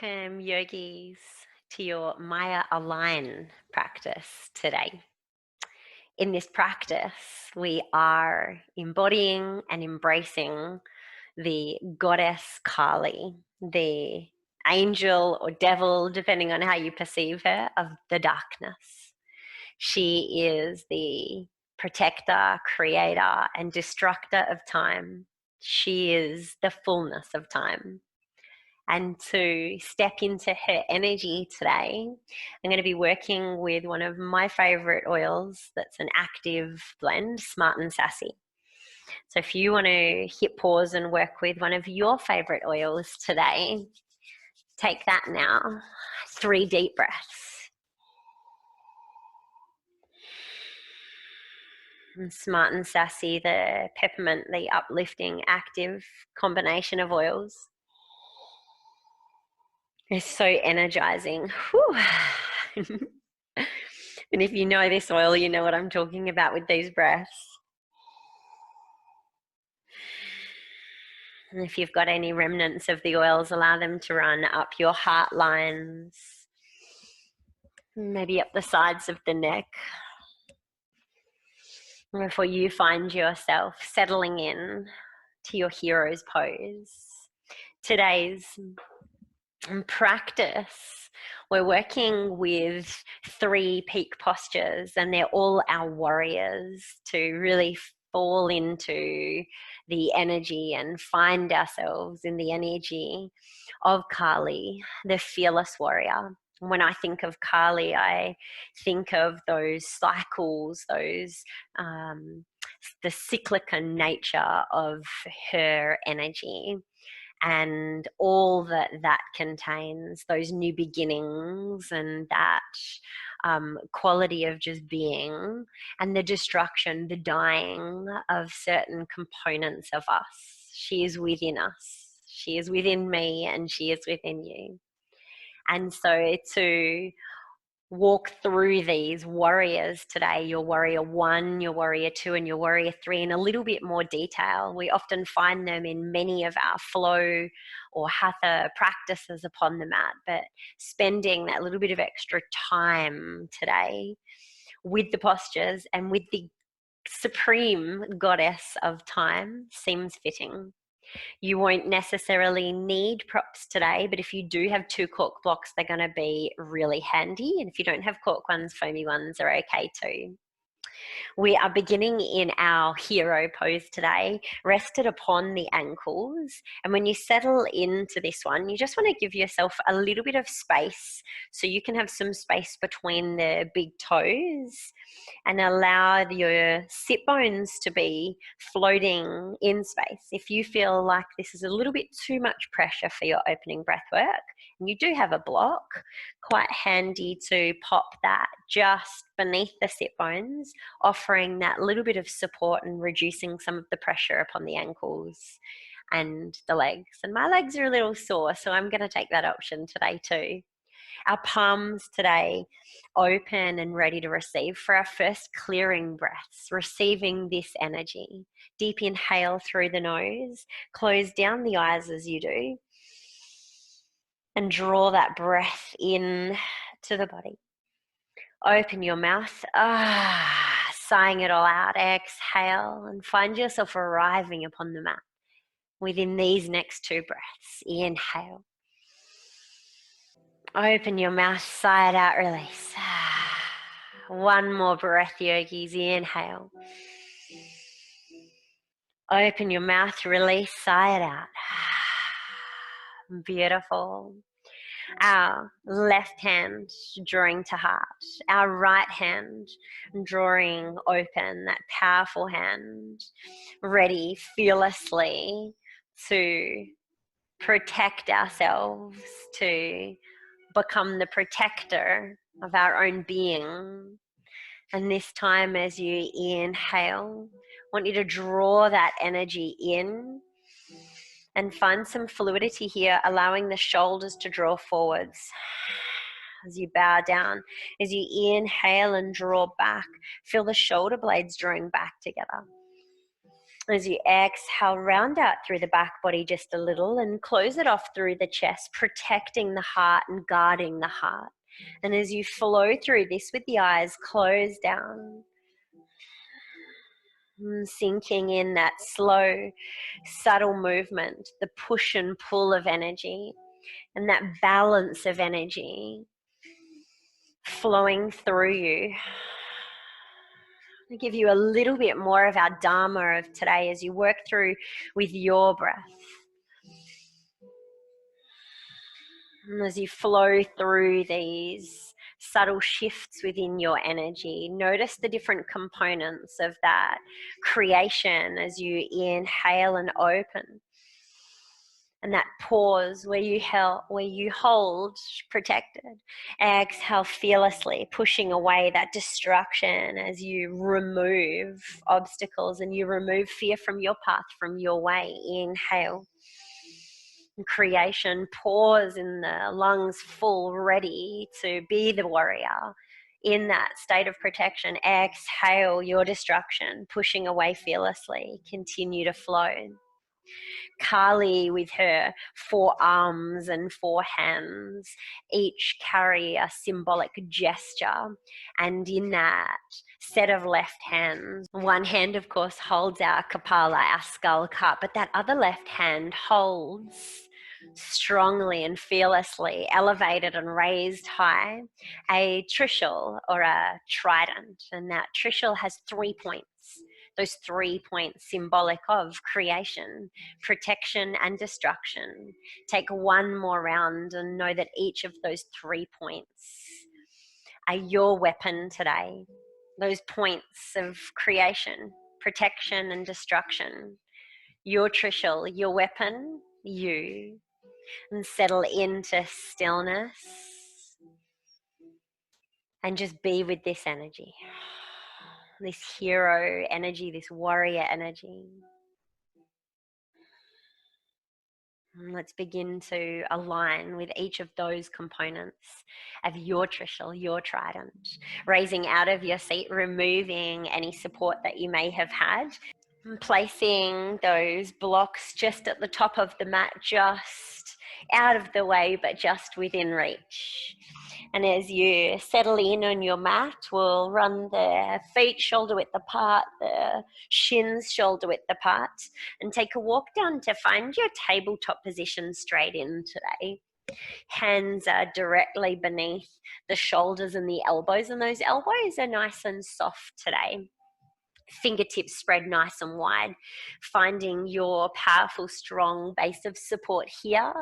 Welcome, yogis, to your Maya Align practice today. In this practice, we are embodying and embracing the goddess Kālī, the angel or devil, depending on how you perceive her, of the darkness. She is the protector, creator, and destructor of time. She is the fullness of time. And to step into her energy today, I'm going to be working with one of my favorite oils that's an active blend, Smart and Sassy. So if you want to hit pause and work with one of your favorite oils today, take that now. 3 deep breaths. And Smart and Sassy, the peppermint, the uplifting, active combination of oils. It's so energizing. And if you know this oil, you know what I'm talking about with these breaths. And if you've got any remnants of the oils, allow them to run up your heart lines, maybe up the sides of the neck. And before you find yourself settling in to your hero's pose, today's practice, we're working with 3 peak postures, and they're all our warriors to really fall into the energy and find ourselves in the energy of Kālī, the fearless warrior. When I think of Kālī, I think of those cycles, the cyclic nature of her energy, and all that contains, those new beginnings and that quality of just being, and the destruction, the dying of certain components of us. She is within us. She is within me, and she is within you. And so to walk through these warriors today, your warrior 1, your warrior 2, and your warrior 3 in a little bit more detail. We often find them in many of our flow or hatha practices upon the mat, but spending that little bit of extra time today with the postures and with the supreme goddess of time seems fitting. You won't necessarily need props today, but if you do have 2 cork blocks, they're going to be really handy. And if you don't have cork ones, foamy ones are okay too. We are beginning in our hero pose today, rested upon the ankles. And when you settle into this one, you just want to give yourself a little bit of space so you can have some space between the big toes and allow your sit bones to be floating in space. If you feel like this is a little bit too much pressure for your opening breath work, and you do have a block, quite handy to pop that just beneath the sit bones, offering that little bit of support and reducing some of the pressure upon the ankles and the legs. And my legs are a little sore, so I'm going to take that option today too. Our palms today open and ready to receive for our first clearing breaths, receiving this energy. Deep inhale through the nose, close down the eyes as you do, and draw that breath in to the body. Open your mouth, sighing it all out. Exhale and find yourself arriving upon the mat within these next 2 breaths. Inhale. Open your mouth, sigh it out, release. 1 more breath, yogis. Inhale. Open your mouth, release, sigh it out. Beautiful. Our left hand drawing to heart, our right hand drawing open, that powerful hand, ready fearlessly to protect ourselves, to become the protector of our own being. And this time, as you inhale, I want you to draw that energy in and find some fluidity here, allowing the shoulders to draw forwards as you bow down. As you inhale and draw back, feel the shoulder blades drawing back together. As you exhale, round out through the back body just a little and close it off through the chest, protecting the heart and guarding the heart. And as you flow through this with the eyes closed down, sinking in that slow, subtle movement, the push and pull of energy, and that balance of energy flowing through you. I'll give you a little bit more of our Dharma of today as you work through with your breath. And as you flow through these subtle shifts within your energy, notice the different components of that creation as you inhale and open. And that pause where you hold protected. Exhale fearlessly, pushing away that destruction as you remove obstacles and you remove fear from your path, from your way. Inhale. Creation, pause in the lungs full, ready to be the warrior in that state of protection. Exhale your destruction, pushing away fearlessly. Continue to flow. Kālī with her 4 arms and 4 hands, each carry a symbolic gesture. And in that set of left hands, one hand, of course, holds our Kapala, our skull cup, but that other left hand holds strongly and fearlessly, elevated and raised high, a Trishul or a Trident. And that Trishul has 3 points. Those 3 points symbolic of creation, protection and destruction. Take one more round and know that each of those 3 points are your weapon today. Those points of creation, protection and destruction. Your Trishul, your weapon, you. And settle into stillness and just be with this energy. This hero energy, this warrior energy. And let's begin to align with each of those components of your Trishul, your Trident. Raising out of your seat, removing any support that you may have had. And placing those blocks just at the top of the mat, just out of the way, but just within reach. And as you settle in on your mat, we'll run the feet shoulder width apart, the shins shoulder width apart, and take a walk down to find your tabletop position straight in today. Hands are directly beneath the shoulders and the elbows, and those elbows are nice and soft today. Fingertips spread nice and wide, finding your powerful, strong base of support here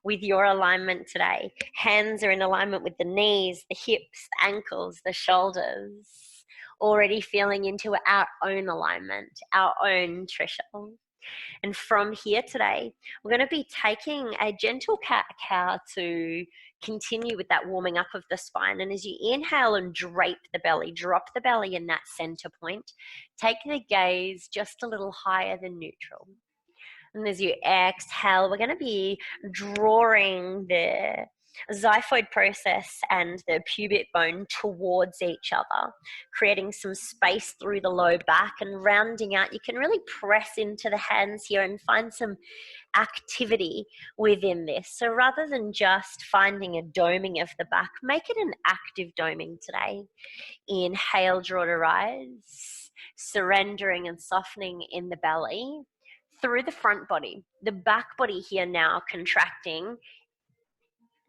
with your alignment today. Hands are in alignment with the knees, the hips, the ankles, the shoulders, already feeling into our own alignment, our own Trishul. And from here today, we're going to be taking a gentle cat-cow to continue with that warming up of the spine. And as you inhale and drape the belly, drop the belly in that center point, take the gaze just a little higher than neutral. And as you exhale, we're going to be drawing the xiphoid process and the pubic bone towards each other, creating some space through the low back and rounding out. You can really press into the hands here and find some activity within this. So rather than just finding a doming of the back, make it an active doming today. Inhale, draw to rise, surrendering and softening in the belly through the front body. The back body here now contracting.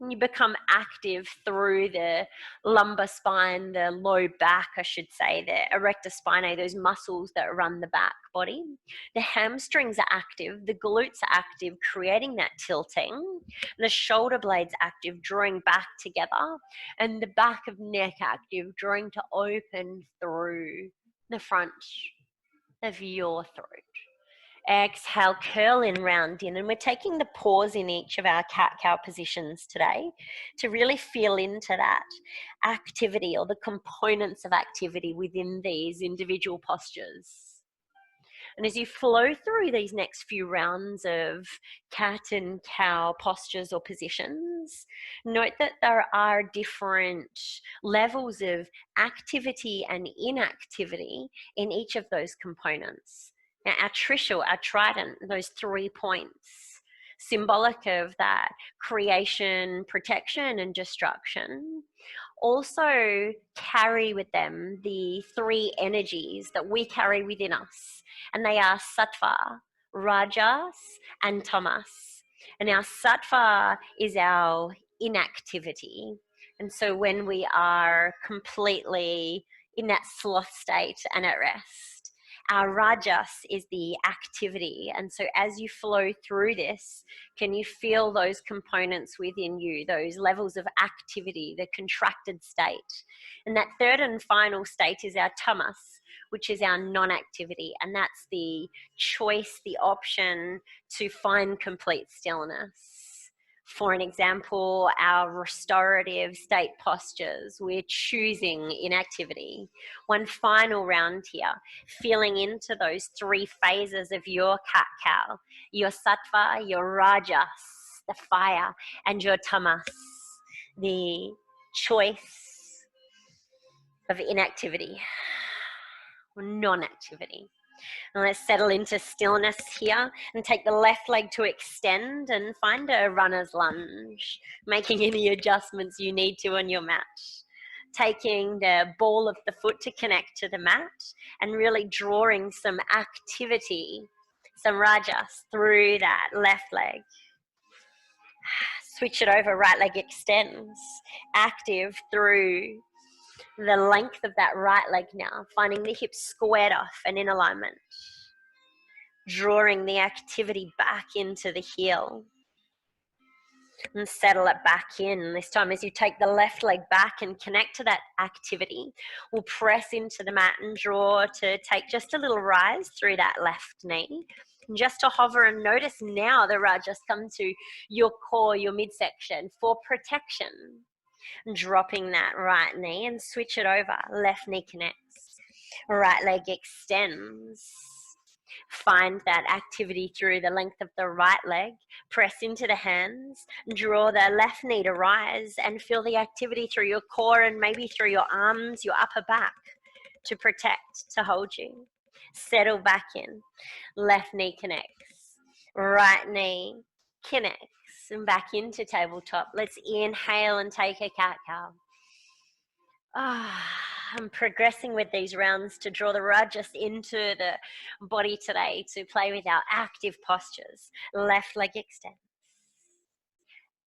And you become active through the lumbar spine, the low back, I should say, the erector spinae, those muscles that run the back body. The hamstrings are active, the glutes are active, creating that tilting. The shoulder blades active, drawing back together. And the back of neck active, drawing to open through the front of your throat. Exhale, curl in, round in, and we're taking the pause in each of our cat-cow positions today to really feel into that activity or the components of activity within these individual postures. And as you flow through these next few rounds of cat and cow postures or positions, note that there are different levels of activity and inactivity in each of those components. Now, our Trishul, our Trident, those 3 points, symbolic of that creation, protection, and destruction, also carry with them the 3 energies that we carry within us. And they are sattva, rajas, and tamas. And our sattva is our inactivity. And so when we are completely in that sloth state and at rest, our rajas is the activity. And so as you flow through this, can you feel those components within you, those levels of activity, the contracted state? And that third and final state is our tamas, which is our non-activity. And that's the choice, the option to find complete stillness. For an example, our restorative state postures, we're choosing inactivity. One final round here, feeling into those 3 phases of your cat-cow, your sattva, your rajas, the fire, and your tamas, the choice of inactivity, non-activity. And let's settle into stillness here and take the left leg to extend and find a runner's lunge, making any adjustments you need to on your mat. Taking the ball of the foot to connect to the mat and really drawing some activity, some rajas through that left leg. Switch it over, right leg extends, active through the length of that right leg now, finding the hips squared off and in alignment. Drawing the activity back into the heel. And settle it back in. This time as you take the left leg back and connect to that activity, we'll press into the mat and draw to take just a little rise through that left knee. And just to hover and notice now the rajas come to your core, your midsection for protection. Dropping that right knee and switch it over. Left knee connects. Right leg extends. Find that activity through the length of the right leg. Press into the hands. Draw the left knee to rise and feel the activity through your core and maybe through your arms, your upper back to protect, to hold you. Settle back in. Left knee connects. Right knee connects. And back into tabletop. Let's inhale and take a cat-cow. I'm progressing with these rounds to draw the rajas into the body today to play with our active postures. Left leg extends.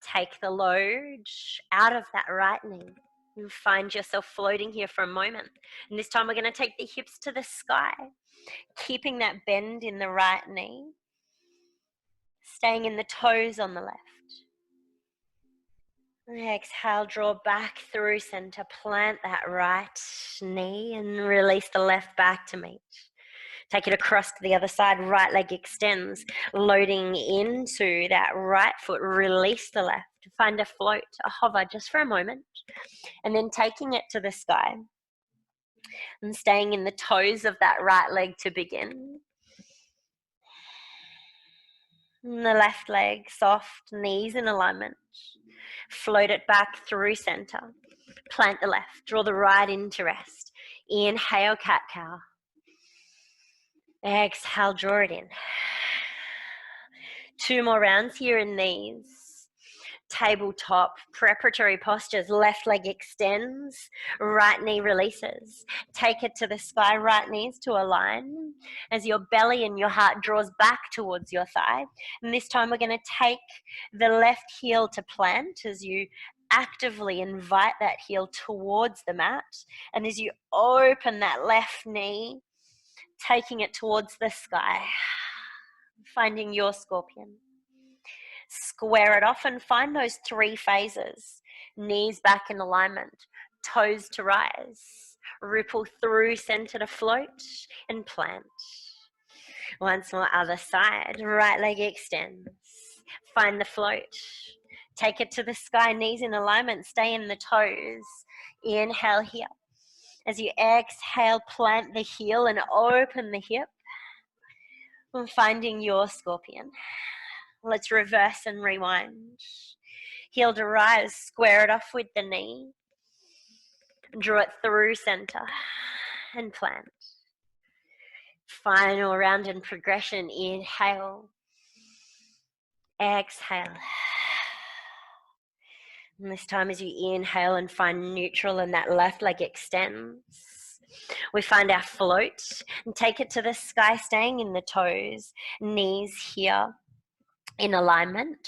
Take the load out of that right knee. You find yourself floating here for a moment. And this time we're going to take the hips to the sky, keeping that bend in the right knee, staying in the toes on the left. Exhale, draw back through center, plant that right knee and release the left back to meet. Take it across to the other side, right leg extends, loading into that right foot, release the left. Find a float, a hover just for a moment, and then taking it to the sky and staying in the toes of that right leg to begin. And the left leg, soft, knees in alignment. Float it back through center. Plant the left. Draw the right into rest. Inhale, cat-cow. Exhale, draw it in. 2 more rounds here in these. Tabletop, preparatory postures. Left leg extends. Right knee releases. Take it to the sky. Right knees to align as your belly and your heart draws back towards your thigh. And this time we're going to take the left heel to plant as you actively invite that heel towards the mat. And as you open that left knee, taking it towards the sky, finding your scorpion. Square it off and find those 3 phases. Knees back in alignment, toes to rise, ripple through center to float and plant. Once more, other side, right leg extends. Find the float. Take it to the sky, knees in alignment, stay in the toes. Inhale here. As you exhale, plant the heel and open the hip. And finding your scorpion. Let's reverse and rewind. Heel to rise, square it off with the knee. Draw it through center and plant. Final round and progression. Inhale. Exhale. And this time as you inhale and find neutral and that left leg extends, we find our float and take it to the sky, staying in the toes, knees here in alignment.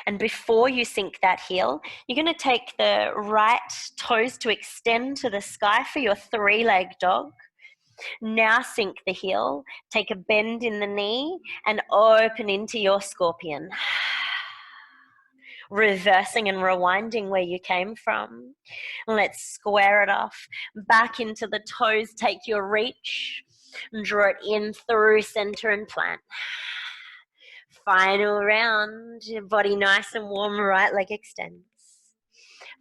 And before you sink that heel, you're going to take the right toes to extend to the sky for your 3-leg dog. Now sink the heel, take a bend in the knee and open into your scorpion. Reversing and rewinding where you came from. Let's square it off. Back into the toes, take your reach and draw it in through center and plant. Final round, your body nice and warm, right leg extends.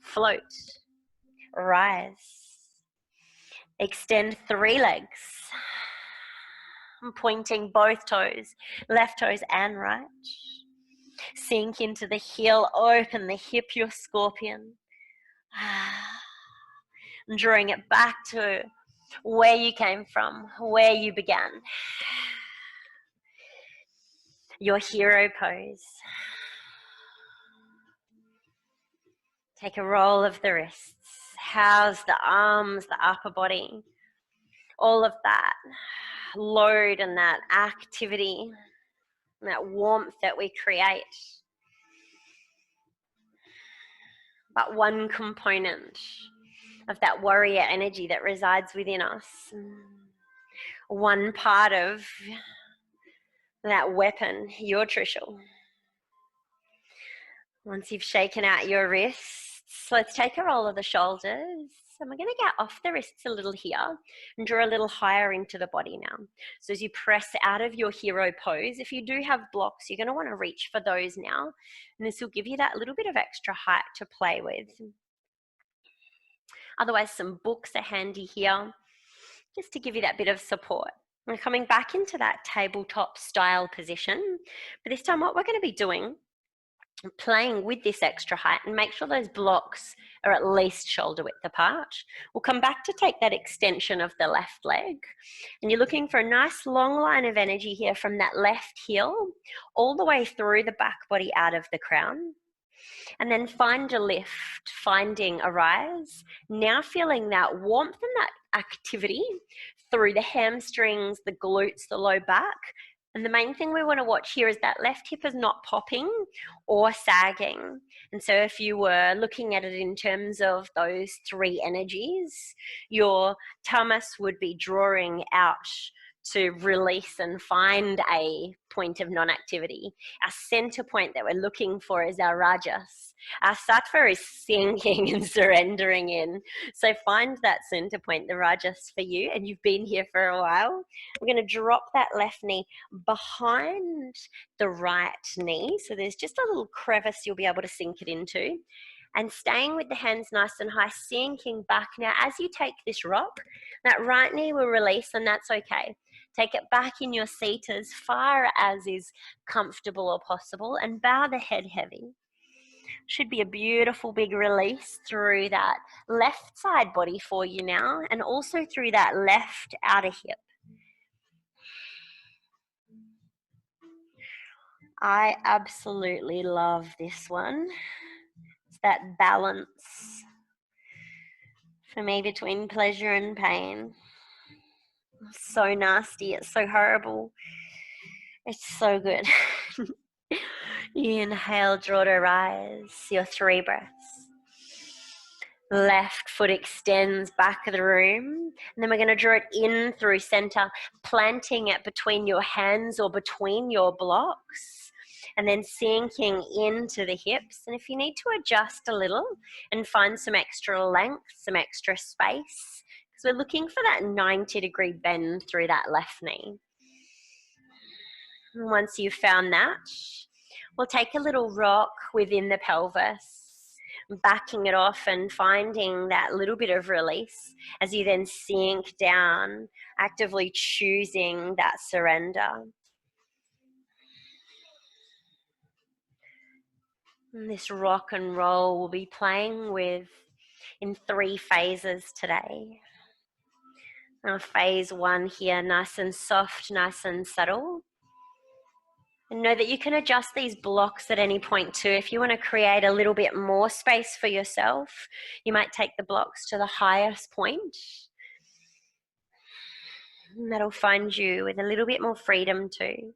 Float, rise, extend 3 legs. I'm pointing both toes, left toes and right. Sink into the heel, open the hip, your scorpion. Drawing it back to where you came from, where you began. Your hero pose. Take a roll of the wrists. House the arms, the upper body. All of that load and that activity, and that warmth that we create. But one component of that warrior energy that resides within us. One part of that weapon, your Trishul. Once you've shaken out your wrists, let's take a roll of the shoulders. And we're going to get off the wrists a little here and draw a little higher into the body now. So as you press out of your hero pose, if you do have blocks, you're going to want to reach for those now. And this will give you that little bit of extra height to play with. Otherwise, some books are handy here, just to give you that bit of support. We're coming back into that tabletop style position. But this time what we're going to be doing, playing with this extra height, and make sure those blocks are at least shoulder width apart. We'll come back to take that extension of the left leg. And you're looking for a nice long line of energy here from that left heel all the way through the back body out of the crown. And then find a lift, finding a rise. Now feeling that warmth and that activity through the hamstrings, the glutes, the low back. And the main thing we want to watch here is that left hip is not popping or sagging. And so if you were looking at it in terms of those 3 energies, your tamas would be drawing out to release and find a point of non-activity. Our center point that we're looking for is our rajas. Our sattva is sinking and surrendering in. So find that center point, the rajas for you, and you've been here for a while. We're going to drop that left knee behind the right knee. So there's just a little crevice you'll be able to sink it into. And staying with the hands nice and high, sinking back. Now, as you take this rock, that right knee will release, and that's okay. Take it back in your seat as far as is comfortable or possible, and bow the head heavy. Should be a beautiful big release through that left side body for you now, and also through that left outer hip. I absolutely love this one. It's that balance for me between pleasure and pain. It's so nasty, it's so horrible. It's so good. Inhale, draw to rise, your 3 breaths. Left foot extends back of the room. And then we're going to draw it in through center, planting it between your hands or between your blocks. And then sinking into the hips. And if you need to adjust a little and find some extra length, some extra space, because we're looking for that 90-degree bend through that left knee. And once you've found that, we'll take a little rock within the pelvis, backing it off and finding that little bit of release as you then sink down, actively choosing that surrender. And this rock and roll we'll be playing with in 3 phases today. Our phase 1 here, nice and soft, nice and subtle. And know that you can adjust these blocks at any point too. If you want to create a little bit more space for yourself, you might take the blocks to the highest point. And that'll find you with a little bit more freedom too.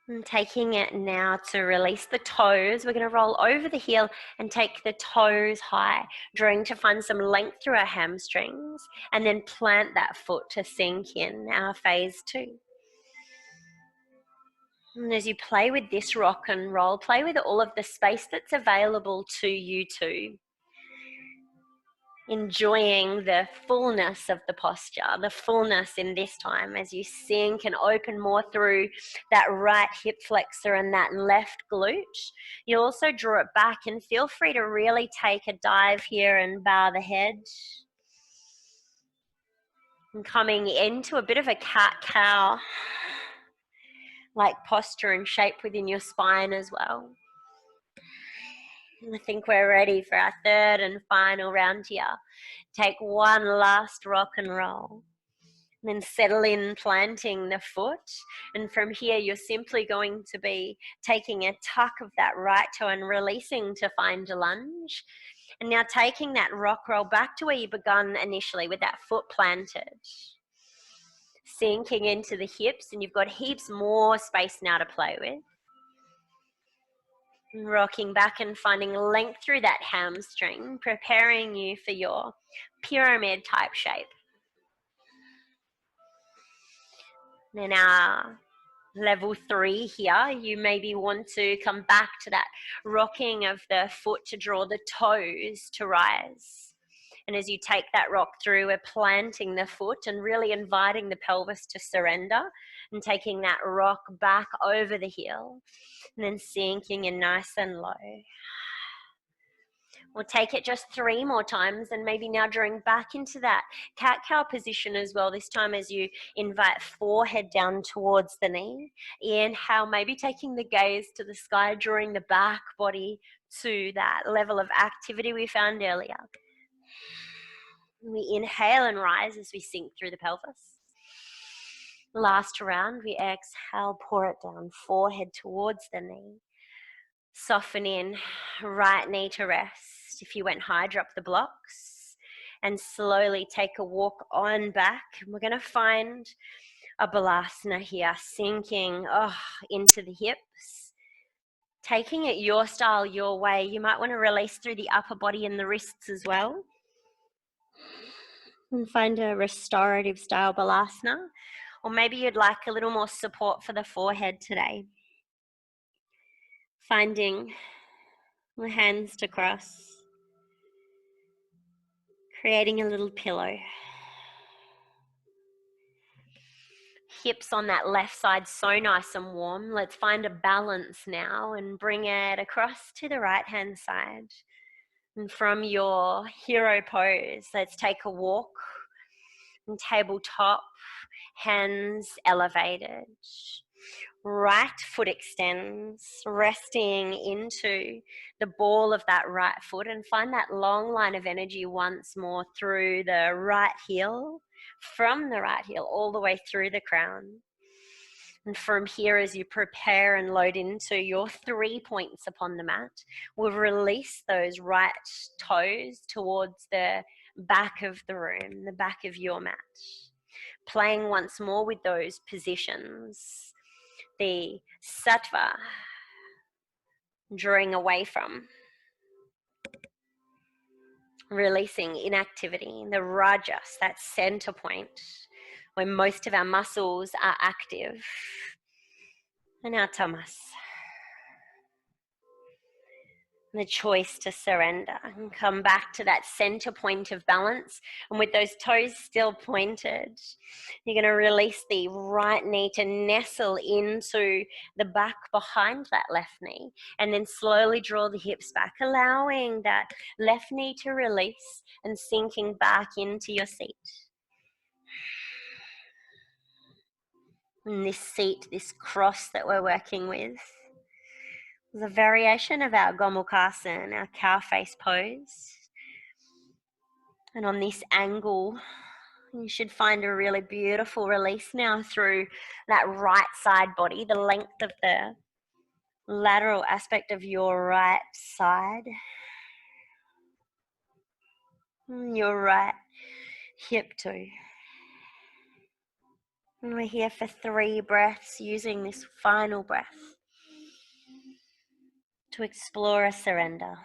And taking it now to release the toes, we're going to roll over the heel and take the toes high, drawing to find some length through our hamstrings, and then plant that foot to sink in, our phase 2. And as you play with this rock and roll, play with all of the space that's available to you too. Enjoying the fullness of the posture, the fullness in this time as you sink and open more through that right hip flexor and that left glute. You'll also draw it back and feel free to really take a dive here and bow the head. And coming into a bit of a cat-cow like posture and shape within your spine as well. I think we're ready for our third and final round here. Take one last rock and roll. And then settle in, planting the foot. And from here, you're simply going to be taking a tuck of that right toe and releasing to find a lunge. And now taking that rock roll back to where you begun initially with that foot planted. Sinking into the hips, and you've got heaps more space now to play with. Rocking back and finding length through that hamstring, preparing you for your pyramid type shape. And our level 3 here, you maybe want to come back to that rocking of the foot to draw the toes to rise. And as you take that rock through, we're planting the foot and really inviting the pelvis to surrender and taking that rock back over the heel and then sinking in nice and low. We'll take it just 3 more times and maybe now drawing back into that cat-cow position as well. This time as you invite forehead down towards the knee. Inhale, maybe taking the gaze to the sky, drawing the back body to that level of activity we found earlier. We inhale and rise as we sink through the pelvis. Last round, we exhale, pour it down, forehead towards the knee. Soften in, right knee to rest. If you went high, drop the blocks and slowly take a walk on back. We're going to find a balasana here, sinking into the hips. Taking it your style, your way. You might want to release through the upper body and the wrists as well. And find a restorative style balasana. Or maybe you'd like a little more support for the forehead today. Finding the hands to cross. Creating a little pillow. Hips on that left side so nice and warm. Let's find a balance now and bring it across to the right hand side. And from your hero pose, let's take a walk. And tabletop, hands elevated. Right foot extends, resting into the ball of that right foot, and find that long line of energy once more through the right heel, from the right heel all the way through the crown. And from here, as you prepare and load into your 3 points upon the mat, we'll release those right toes towards the back of the room, the back of your mat. Playing once more with those positions. The sattva, drawing away from. Releasing inactivity. The rajas, that center point, where most of our muscles are active. And our tamas. The choice to surrender and come back to that center point of balance. And with those toes still pointed, you're going to release the right knee to nestle into the back behind that left knee, and then slowly draw the hips back, allowing that left knee to release and sinking back into your seat. And this seat, this cross that we're working with, is a variation of our Gomukhasana, our cow face pose. And on this angle, you should find a really beautiful release now through that right side body, the length of the lateral aspect of your right side, your right hip too. And we're here for 3 breaths, using this final breath to explore a surrender.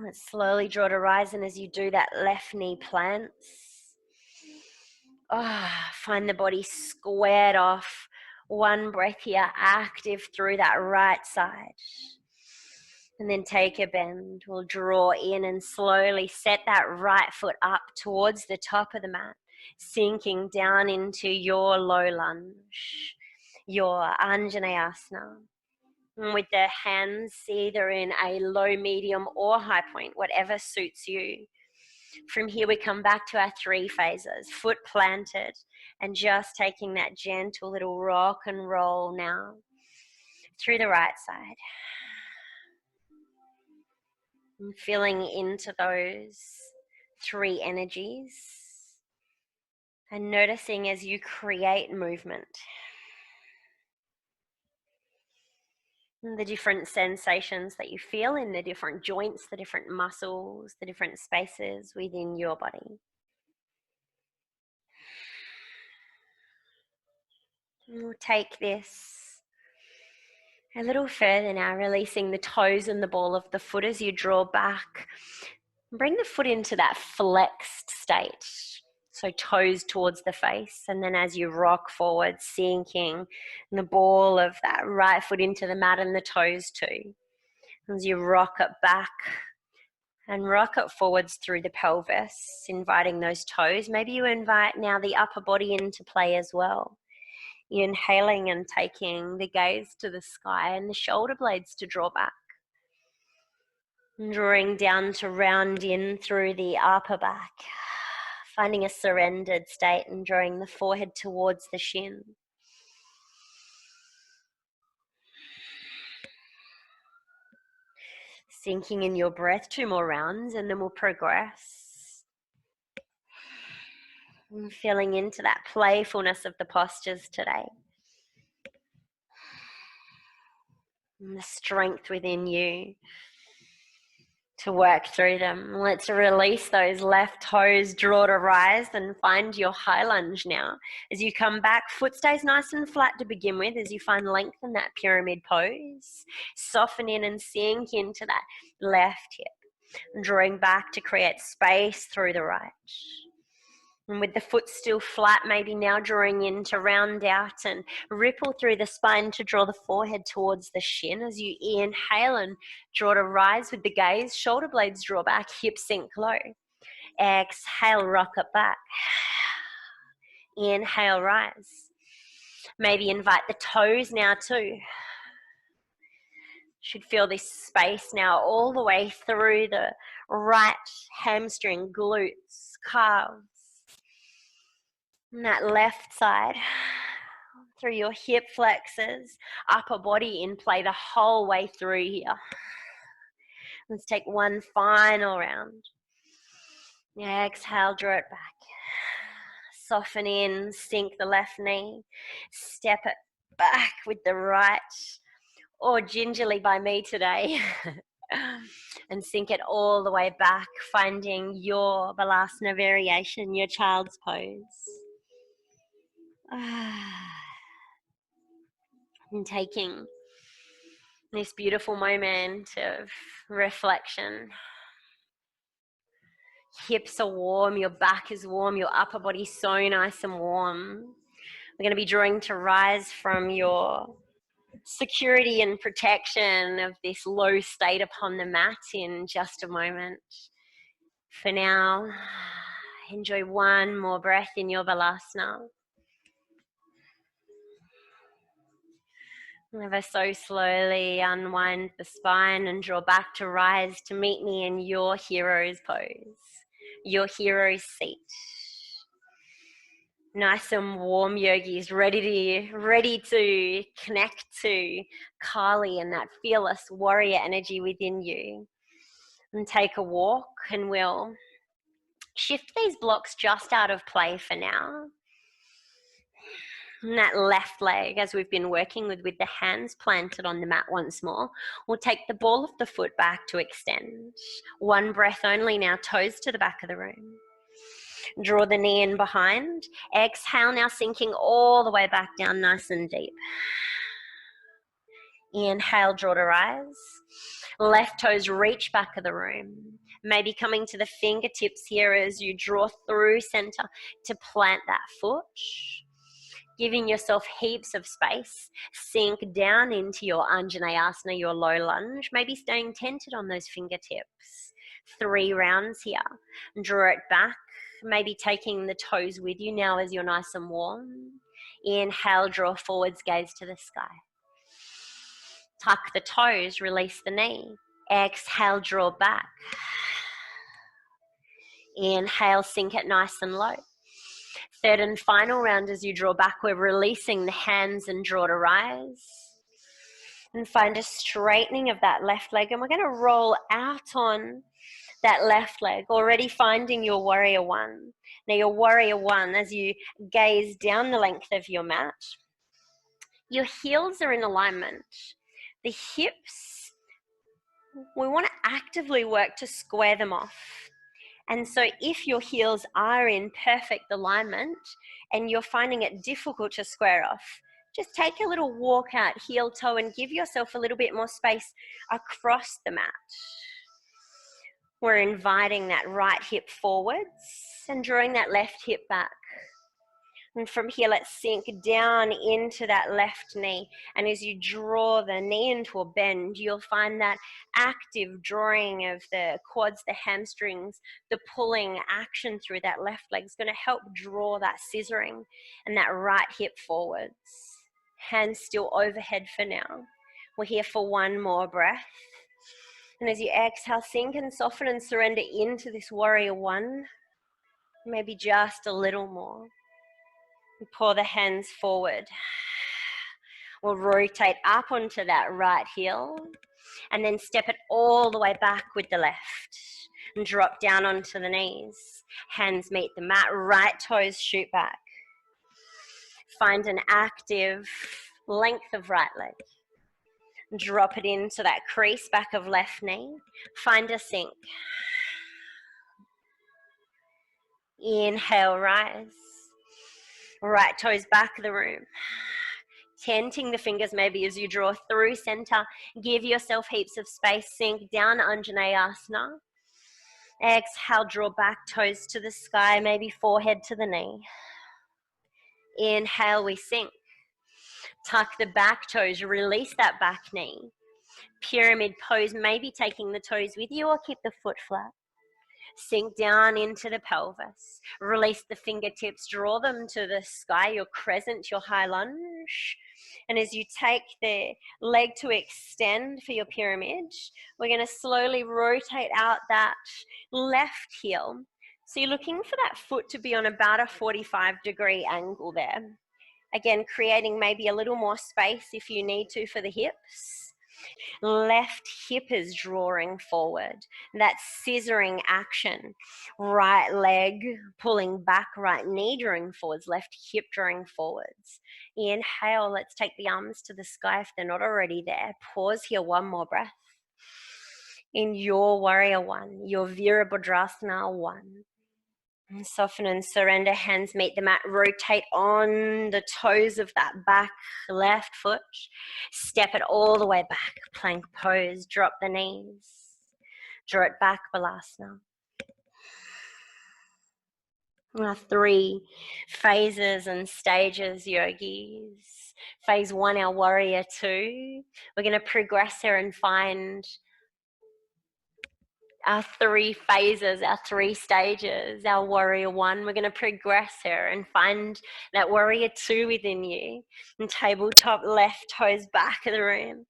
Let's slowly draw to rise, and as you do, that left knee plants. Find the body squared off. One breath here, active through that right side. And then take a bend. We'll draw in and slowly set that right foot up towards the top of the mat, sinking down into your low lunge, your Anjaneyasana. And with the hands either in a low, medium, or high point, whatever suits you. From here, we come back to our 3 phases, foot planted, and just taking that gentle little rock and roll now through the right side. And feeling into those 3 energies and noticing as you create movement, the different sensations that you feel in the different joints, the different muscles, the different spaces within your body. And we'll take this a little further now, releasing the toes and the ball of the foot as you draw back. Bring the foot into that flexed state. So toes towards the face, and then as you rock forward, sinking the ball of that right foot into the mat and the toes too. As you rock it back and rock it forwards through the pelvis, inviting those toes. Maybe you invite now the upper body into play as well. You're inhaling and taking the gaze to the sky and the shoulder blades to draw back. And drawing down to round in through the upper back. Finding a surrendered state and drawing the forehead towards the shin. Sinking in your breath, 2 more rounds, and then we'll progress. And feeling into that playfulness of the postures today. And the strength within you to work through them. Let's release those left toes, draw to rise, and find your high lunge now. As you come back, foot stays nice and flat to begin with as you find length in that pyramid pose. Soften in and sink into that left hip, drawing back to create space through the right. And with the foot still flat, maybe now drawing in to round out and ripple through the spine to draw the forehead towards the shin. As you inhale and draw to rise with the gaze, shoulder blades draw back, hips sink low. Exhale, rock it back. Inhale, rise. Maybe invite the toes now too. Should feel this space now all the way through the right hamstring, glutes, calves. And that left side, through your hip flexors, upper body in play the whole way through here. Let's take one final round. Exhale, draw it back. Soften in, sink the left knee. Step it back with the right, or gingerly by me today. And sink it all the way back, finding your Balasana variation, your child's pose. And taking this beautiful moment of reflection. Hips are warm, your back is warm, your upper body so nice and warm. We're going to be drawing to rise from your security and protection of this low state upon the mat in just a moment. For now, enjoy one more breath in your Balasana. Ever so slowly unwind the spine and draw back to rise to meet me in your hero's pose, your hero's seat. Nice and warm, yogis, ready to connect to Kālī and that fearless warrior energy within you. And take a walk, and we'll shift these blocks just out of play for now. And that left leg, as we've been working with the hands planted on the mat once more, we'll take the ball of the foot back to extend. One breath only now, toes to the back of the room. Draw the knee in behind. Exhale, now sinking all the way back down nice and deep. Inhale, draw to rise. Left toes reach back of the room. Maybe coming to the fingertips here as you draw through center to plant that foot. Giving yourself heaps of space. Sink down into your Anjaneyasana, your low lunge. Maybe staying tented on those fingertips. 3 rounds here. Draw it back. Maybe taking the toes with you now as you're nice and warm. Inhale, draw forwards, gaze to the sky. Tuck the toes, release the knee. Exhale, draw back. Inhale, sink it nice and low. Third and final round as you draw back, we're releasing the hands and draw to rise. And find a straightening of that left leg. And we're going to roll out on that left leg, already finding your warrior one. Now your warrior one, as you gaze down the length of your mat, your heels are in alignment. The hips, we want to actively work to square them off. And so if your heels are in perfect alignment and you're finding it difficult to square off, just take a little walk out heel toe and give yourself a little bit more space across the mat. We're inviting that right hip forwards and drawing that left hip back. And from here, let's sink down into that left knee. And as you draw the knee into a bend, you'll find that active drawing of the quads, the hamstrings, the pulling action through that left leg is going to help draw that scissoring and that right hip forwards. Hands still overhead for now. We're here for one more breath. And as you exhale, sink and soften and surrender into this warrior one. Maybe just a little more. Pour the hands forward. We'll rotate up onto that right heel and then step it all the way back with the left. And drop down onto the knees. Hands meet the mat, right toes shoot back. Find an active length of right leg. Drop it into that crease back of left knee. Find a sink. Inhale, rise. Right toes back of the room. Tenting the fingers maybe as you draw through center. Give yourself heaps of space. Sink down Anjaneyasana. Exhale, draw back, toes to the sky, maybe forehead to the knee. Inhale, we sink. Tuck the back toes, release that back knee. Pyramid pose, maybe taking the toes with you or keep the foot flat. Sink down into the pelvis. Release the fingertips, draw them to the sky, your crescent, your high lunge. And as you take the leg to extend for your pyramid, we're going to slowly rotate out that left heel. So you're looking for that foot to be on about a 45-degree angle there. Again, creating maybe a little more space if you need to for the hips. Left hip is drawing forward. That scissoring action. Right leg pulling back, right knee drawing forwards, left hip drawing forwards. Inhale, let's take the arms to the sky if they're not already there. Pause here, one more breath. In your warrior one, your Virabhadrasana one. And soften and surrender, hands meet the mat, rotate on the toes of that back left foot, step it all the way back, plank pose, drop the knees, draw it back, Balasana. 3 phases and stages, yogis. Phase 1, our warrior 2. We're going to progress here and find our 3 phases, our 3 stages, our warrior 1. We're going to progress here and find that warrior 2 within you. And tabletop, left toes back of the room.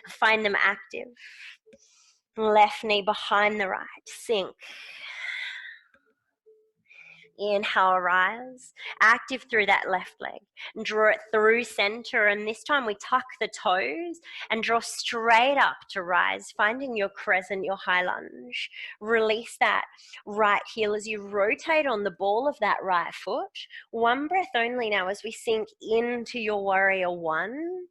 Find them active. Left knee behind the right. Sink. Inhale, rise, active through that left leg. And draw it through center, and this time we tuck the toes and draw straight up to rise, finding your crescent, your high lunge. Release that right heel as you rotate on the ball of that right foot. One breath only now as we sink into your warrior one,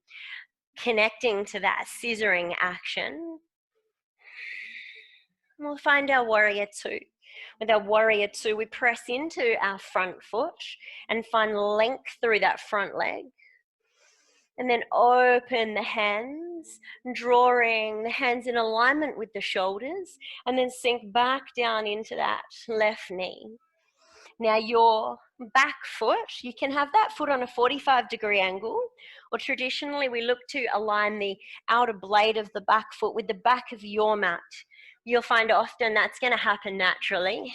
connecting to that scissoring action. We'll find our warrior two. With our warrior two, we press into our front foot and find length through that front leg. And then open the hands, drawing the hands in alignment with the shoulders, and then sink back down into that left knee. Now your back foot, you can have that foot on a 45-degree angle, or traditionally we look to align the outer blade of the back foot with the back of your mat. You'll find often that's going to happen naturally.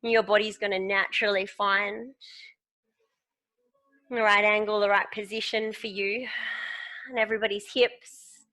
Your body's going to naturally find the right angle, the right position for you. And everybody's hips,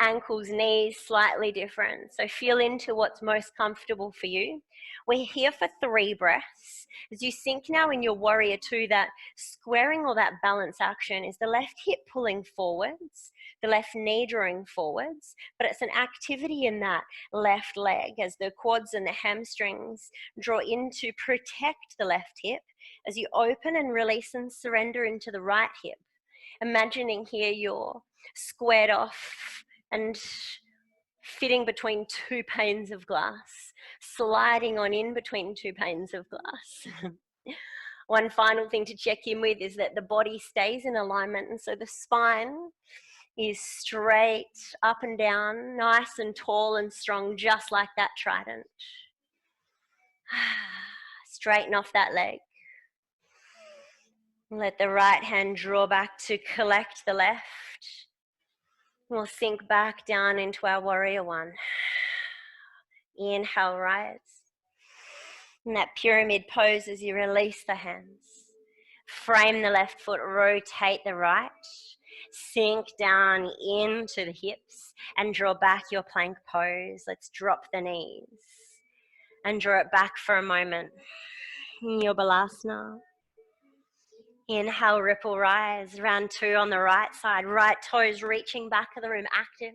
ankles, knees, slightly different. So feel into what's most comfortable for you. We're here for 3 breaths. As you sink now in your warrior two, that squaring or that balance action is the left hip pulling forwards, the left knee drawing forwards, but it's an activity in that left leg as the quads and the hamstrings draw in to protect the left hip as you open and release and surrender into the right hip. Imagining here you're squared off and fitting between 2 panes of glass, sliding on in between 2 panes of glass. One final thing to check in with is that the body stays in alignment, and so the spine is straight up and down, nice and tall and strong, just like that trident. Straighten off that leg. Let the right hand draw back to collect the left. We'll sink back down into our warrior one. Inhale, rise. In that pyramid pose as you release the hands. Frame the left foot, rotate the right. Sink down into the hips and draw back your plank pose. Let's drop the knees and draw it back for a moment. Your Virabhadrasana. Inhale, ripple, rise. Round 2 on the right side. Right toes reaching back of the room, active.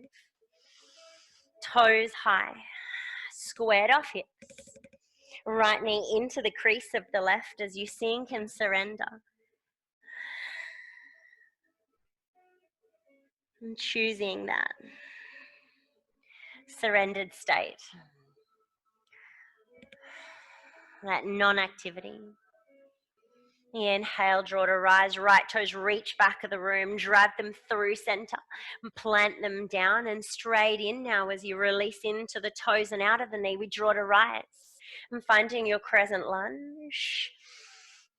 Toes high. Squared off hips. Right knee into the crease of the left as you sink and surrender. And choosing that surrendered state. That non-activity. Inhale, draw to rise. Right toes reach back of the room. Drive them through center. And plant them down and straight in now as you release into the toes and out of the knee. We draw to rise. And finding your crescent lunge.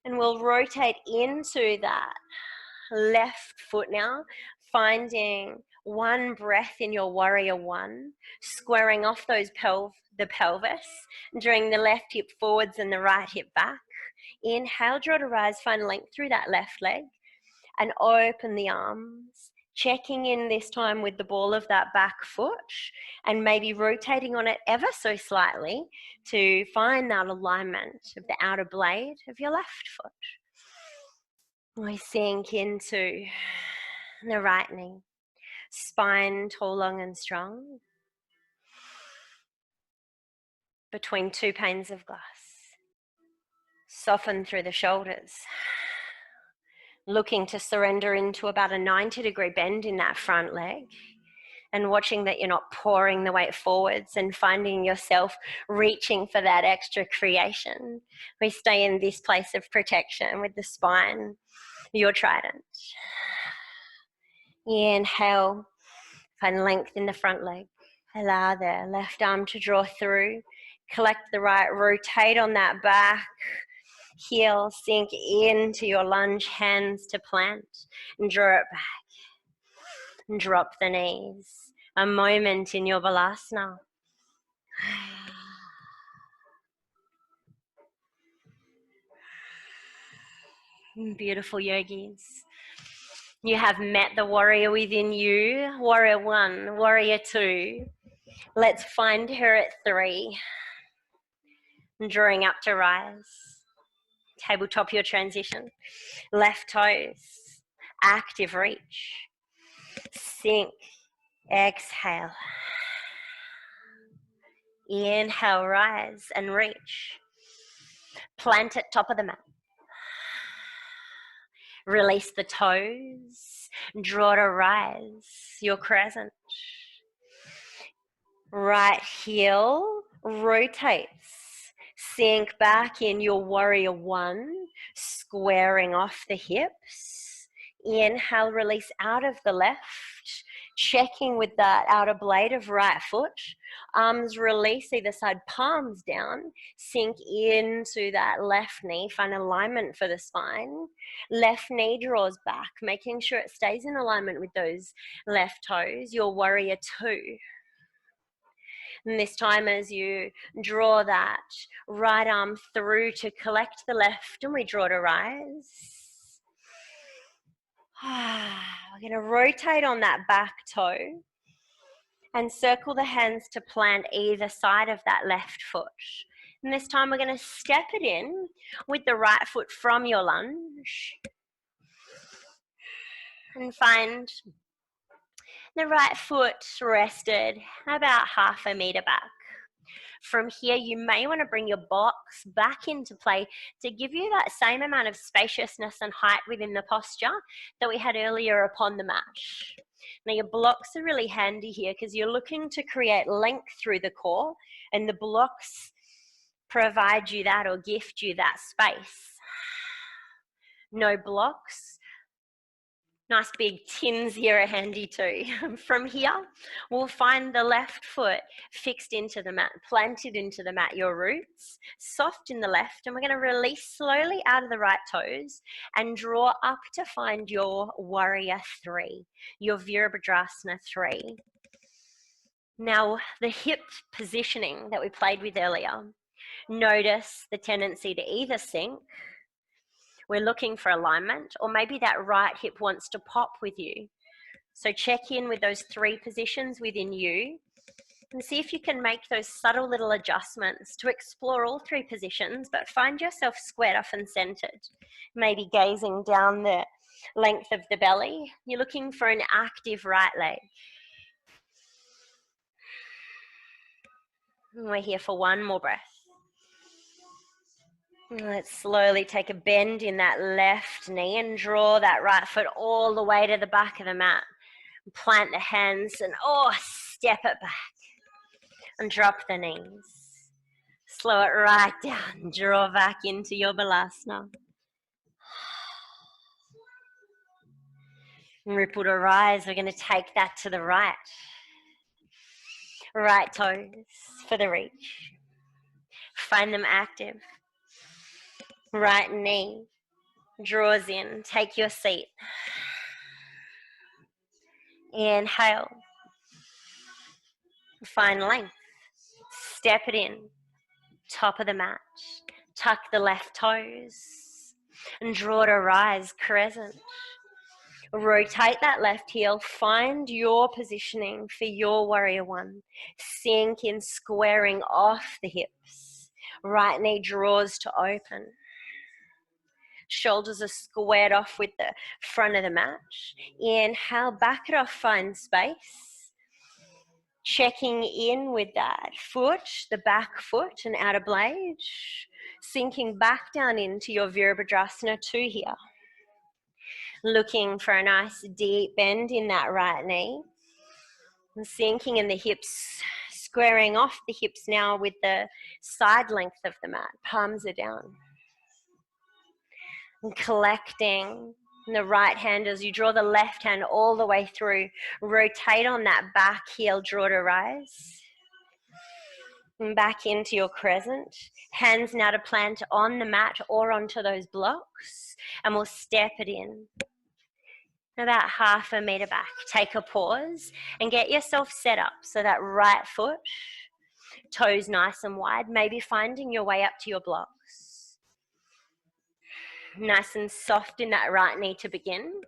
And we'll rotate into that left foot now. Finding one breath in your warrior one. Squaring off those the pelvis. Drawing the left hip forwards and the right hip back. Inhale, draw to rise, find length through that left leg and open the arms, checking in this time with the ball of that back foot and maybe rotating on it ever so slightly to find that alignment of the outer blade of your left foot. We sink into the right knee, spine tall, long and strong, between 2 panes of glass. Soften through the shoulders. Looking to surrender into about a 90-degree bend in that front leg. And watching that you're not pouring the weight forwards and finding yourself reaching for that extra creation. We stay in this place of protection with the spine, your trident. Inhale, find length in the front leg. Allow the left arm to draw through. Collect the right, rotate on that back. Heel, sink into your lunge, hands to plant, and draw it back. And drop the knees. A moment in your Virabhadrasana. Beautiful yogis. You have met the warrior within you. Warrior one, warrior two. Let's find her at 3. And drawing up to rise. Tabletop your transition. Left toes. Active reach. Sink. Exhale. Inhale, rise and reach. Plant at top of the mat. Release the toes. Draw to rise. Your crescent. Right heel rotates. Sink back in your warrior one, squaring off the hips. Inhale, release out of the left, checking with that outer blade of right foot. Arms release either side, palms down. Sink into that left knee, find alignment for the spine. Left knee draws back, making sure it stays in alignment with those left toes. Your warrior two. And this time as you draw that right arm through to collect the left, and we draw to rise. We're going to rotate on that back toe and circle the hands to plant either side of that left foot. And this time we're going to step it in with the right foot from your lunge. And find the right foot rested about 1/2 meter back. From here, you may want to bring your blocks back into play to give you that same amount of spaciousness and height within the posture that we had earlier upon the mat. Now, your blocks are really handy here because you're looking to create length through the core, and the blocks provide you that or gift you that space. No blocks. Nice big tins here are handy too. From here, we'll find the left foot fixed into the mat, planted into the mat, your roots, soft in the left, and we're going to release slowly out of the right toes and draw up to find your warrior three, your Virabhadrasana 3. Now, the hip positioning that we played with earlier, notice the tendency to either sink. We're looking for alignment, or maybe that right hip wants to pop with you. So check in with those 3 positions within you and see if you can make those subtle little adjustments to explore all 3 positions, but find yourself squared off and centered. Maybe gazing down the length of the belly. You're looking for an active right leg. And we're here for one more breath. Let's slowly take a bend in that left knee and draw that right foot all the way to the back of the mat. Plant the hands and step it back and drop the knees. Slow it right down. Draw back into your balasana. And ripple to rise. We're going to take that to the right. Right toes for the reach. Find them active. Right knee draws in. Take your seat. Inhale. Find length. Step it in. Top of the mat. Tuck the left toes. And draw to rise, crescent. Rotate that left heel. Find your positioning for your warrior one. Sink in, squaring off the hips. Right knee draws to open. Shoulders are squared off with the front of the mat. Inhale, back it off, find space. Checking in with that foot, the back foot and outer blade. Sinking back down into your Virabhadrasana 2 here. Looking for a nice deep bend in that right knee. And sinking in the hips, squaring off the hips now with the side length of the mat. Palms are down. And collecting the right hand as you draw the left hand all the way through. Rotate on that back heel, draw to rise. And back into your crescent. Hands now to plant on the mat or onto those blocks. And we'll step it in. About 1/2 meter back. Take a pause and get yourself set up so that right foot, toes nice and wide, maybe finding your way up to your blocks. Nice and soft in that right knee to begin.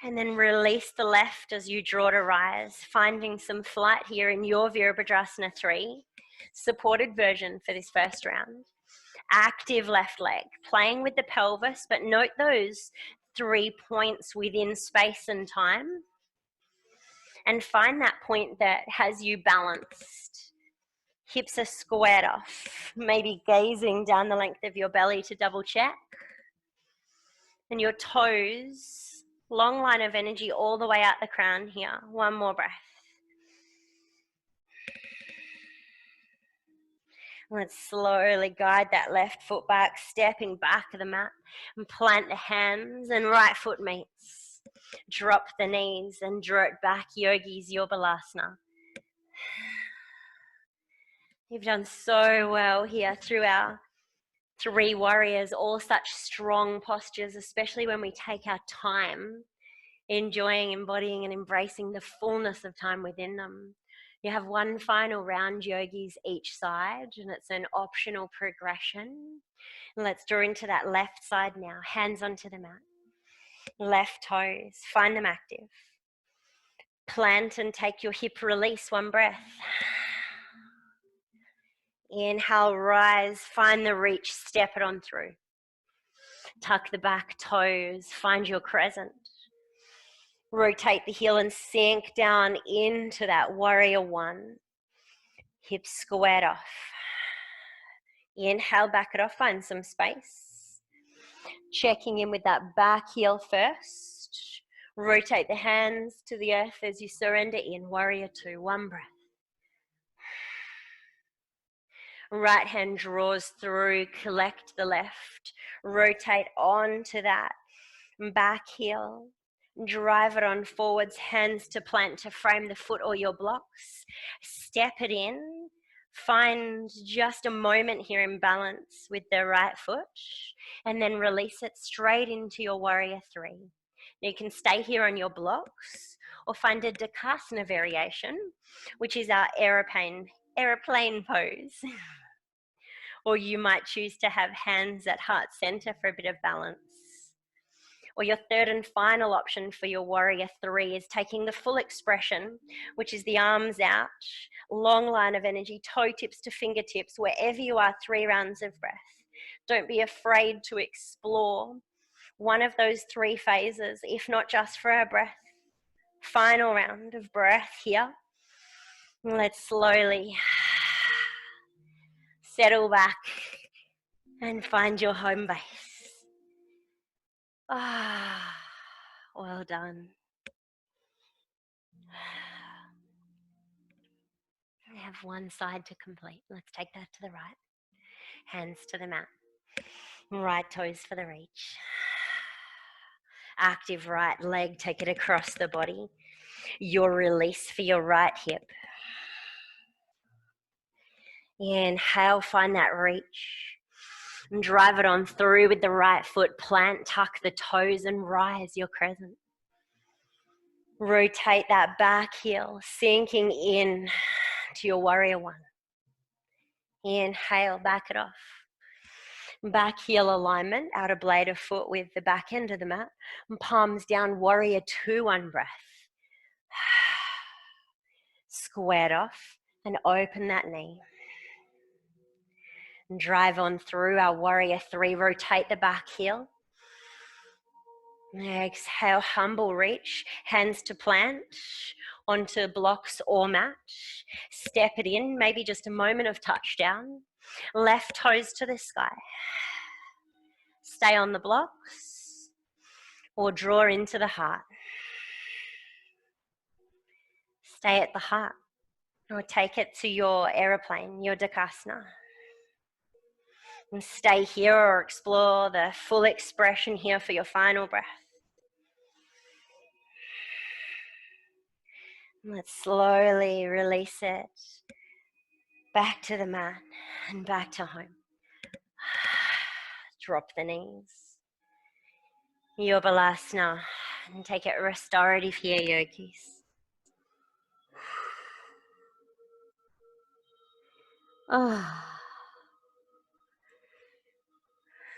And then release the left as you draw to rise, finding some flight here in your Virabhadrasana 3. supported version for this first round. Active left leg, playing with the pelvis, but note those 3 points within space and time. And find that point that has you balanced. Hips are squared off, maybe gazing down the length of your belly to double check. And your toes, long line of energy all the way out the crown here. One more breath. Let's slowly guide that left foot back, stepping back to the mat, and plant the hands and right foot meets. Drop the knees and draw it back, yogis, Virabhadrasana. You've done so well here through our 3 warriors, all such strong postures, especially when we take our time, enjoying, embodying, and embracing the fullness of time within them. You have 1 final round, yogis, each side, and it's an optional progression. Let's draw into that left side now. Hands onto the mat. Left toes, find them active. Plant and take your hip release, 1 breath. Inhale, rise, find the reach, step it on through. Tuck the back toes, find your crescent. Rotate the heel and sink down into that warrior 1. Hips squared off. Inhale, back it off, find some space. Checking in with that back heel first. Rotate the hands to the earth as you surrender in. Warrior 2, 1 breath. Right hand draws through, collect the left. Rotate onto that back heel. Drive it on forwards, hands to plant to frame the foot or your blocks. Step it in. Find just a moment here in balance with the right foot, and then release it straight into your warrior 3. Now you can stay here on your blocks or find a Virabhadrasana variation, which is our aeroplane pose. Or you might choose to have hands at heart center for a bit of balance. Or your third and final option for your warrior 3 is taking the full expression, which is the arms out, long line of energy, toe tips to fingertips, wherever you are, 3 rounds of breath. Don't be afraid to explore one of those 3 phases, if not just for a breath. Final round of breath here. Let's slowly settle back and find your home base. Well done. I have 1 side to complete. Let's take that to the right. Hands to the mat. Right toes for the reach. Active right leg, take it across the body. Your release for your right hip. Inhale, find that reach. And drive it on through with the right foot. Plant, tuck the toes and rise your crescent. Rotate that back heel, sinking in to your warrior 1. Inhale, back it off. Back heel alignment, outer blade of foot with the back end of the mat. And palms down, warrior 2, 1 breath. Squared off and open that knee. And drive on through our warrior 3, rotate the back heel. Exhale, humble reach, hands to plant, onto blocks or mat. Step it in, maybe just a moment of touchdown. Left toes to the sky. Stay on the blocks or draw into the heart. Stay at the heart or take it to your aeroplane, your Virabhadrasana. And stay here or explore the full expression here for your final breath. Let's slowly release it back to the mat and back to home. Drop the knees. Virabhadrasana, and take it restorative here, yogis.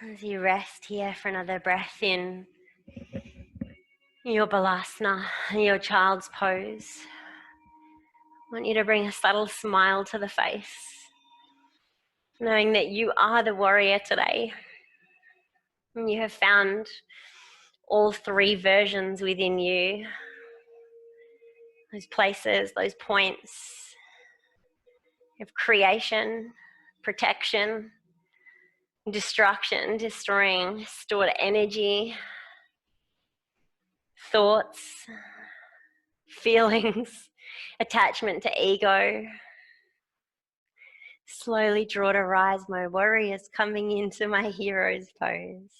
As you rest here for another breath in Virabhadrasana, your child's pose, I want you to bring a subtle smile to the face. knowing that you are the warrior today. And you have found all three versions within you, those places, those points of creation, protection, destruction, destroying stored energy, thoughts, feelings, attachment to ego. Slowly draw to rise, my warriors, coming into my hero's pose.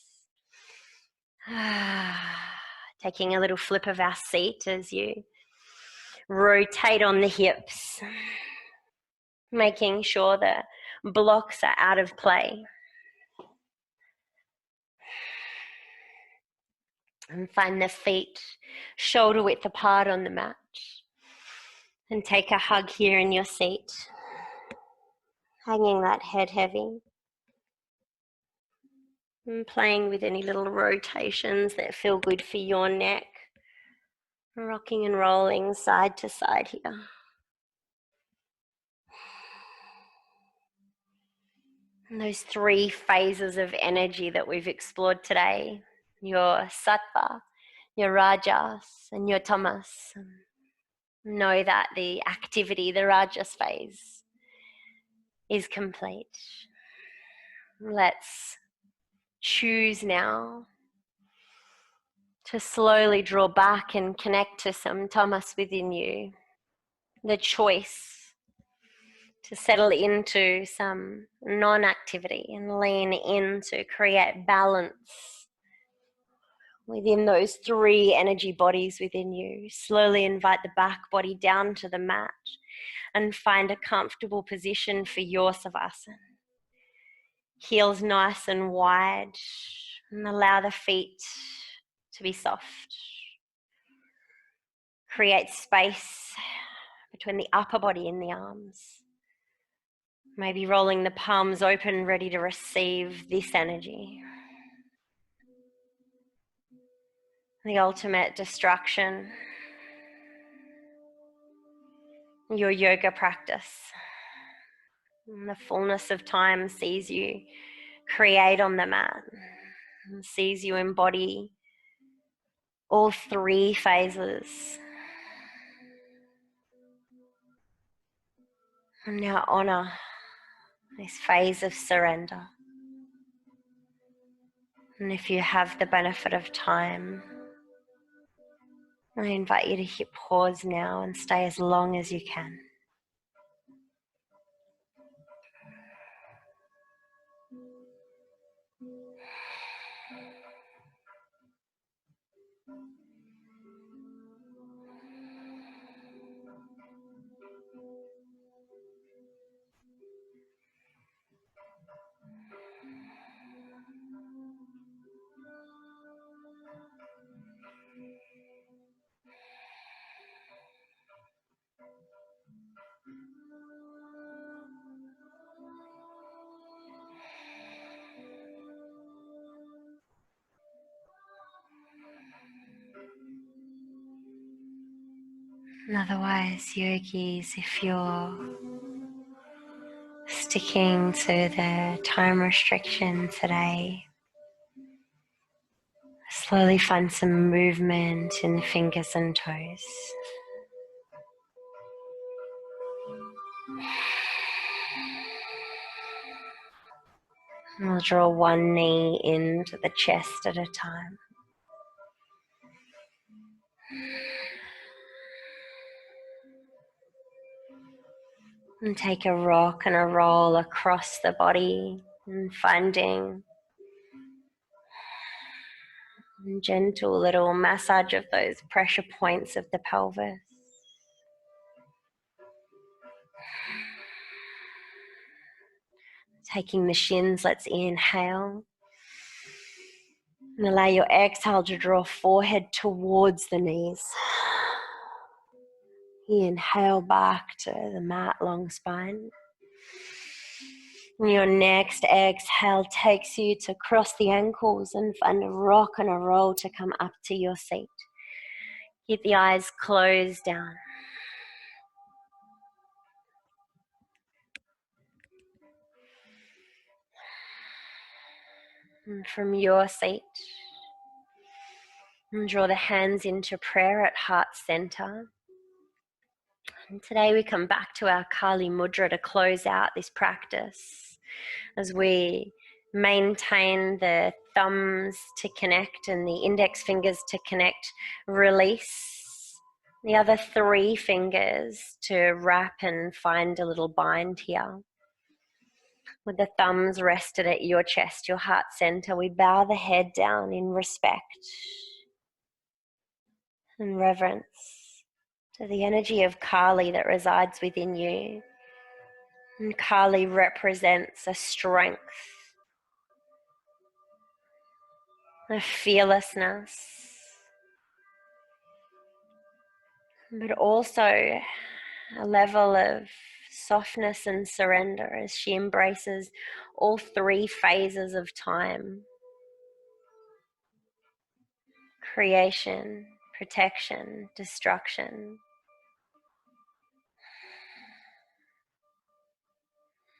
Taking a little flip of our seat as you rotate on the hips, making sure the blocks are out of play. And find the feet shoulder width apart on the mat. And take a hug here in your seat, hanging that head heavy. And playing with any little rotations that feel good for your neck. Rocking and rolling side to side here. And those three phases of energy that we've explored today, your sattva, your rajas, and your tamas. Know that the activity, the rajas phase, is complete. Let's choose now to slowly draw back and connect to some tamas within you. The choice to settle into some non-activity and lean in to create balance within those three energy bodies within you. Slowly invite the back body down to the mat and find a comfortable position for your savasana. Heels nice and wide, and allow the feet to be soft. Create space between the upper body and the arms. Maybe rolling the palms open, ready to receive this energy. The ultimate distraction, your yoga practice. And the fullness of time sees you create on the mat, and sees you embody all three phases. And now honor this phase of surrender. And if you have the benefit of time, I invite you to hit pause now and stay as long as you can. And otherwise, yogis, if you're sticking to the time restriction today, slowly find some movement in the fingers and toes. And we'll draw one knee into the chest at a time. And take a rock and a roll across the body, and finding a gentle little massage of those pressure points of the pelvis. Taking the shins, let's inhale. And allow your exhale to draw forehead towards the knees. Inhale back to the mat, long spine. And your next exhale takes you to cross the ankles and find a rock and a roll to come up to your seat. Keep the eyes closed down. And from your seat, and draw the hands into prayer at heart center. And today we come back to our Kālī mudra to close out this practice as we maintain the thumbs to connect and the index fingers to connect, release the other 3 fingers to wrap and find a little bind here. With the thumbs rested at your chest, your heart center, we bow the head down in respect and reverence to the energy of Kālī that resides within you. And Kālī represents a strength, a fearlessness, but also a level of softness and surrender as she embraces all 3 phases of time: creation, protection, destruction.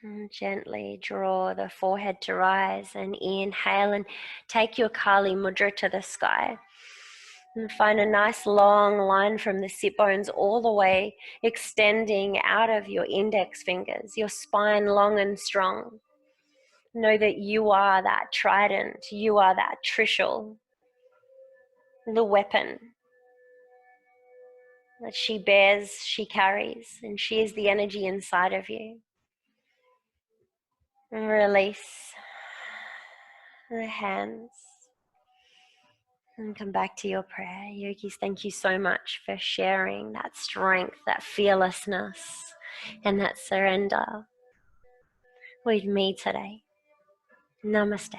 And gently draw the forehead to rise and inhale and take your Kālī mudra to the sky. And find a nice long line from the sit bones all the way extending out of your index fingers, your spine long and strong. Know that you are that trident, you are that Trishul, the weapon that she bears, she carries, and she is the energy inside of you. And release the hands and come back to your prayer. Yogis, thank you so much for sharing that strength, that fearlessness, and that surrender with me today. Namaste.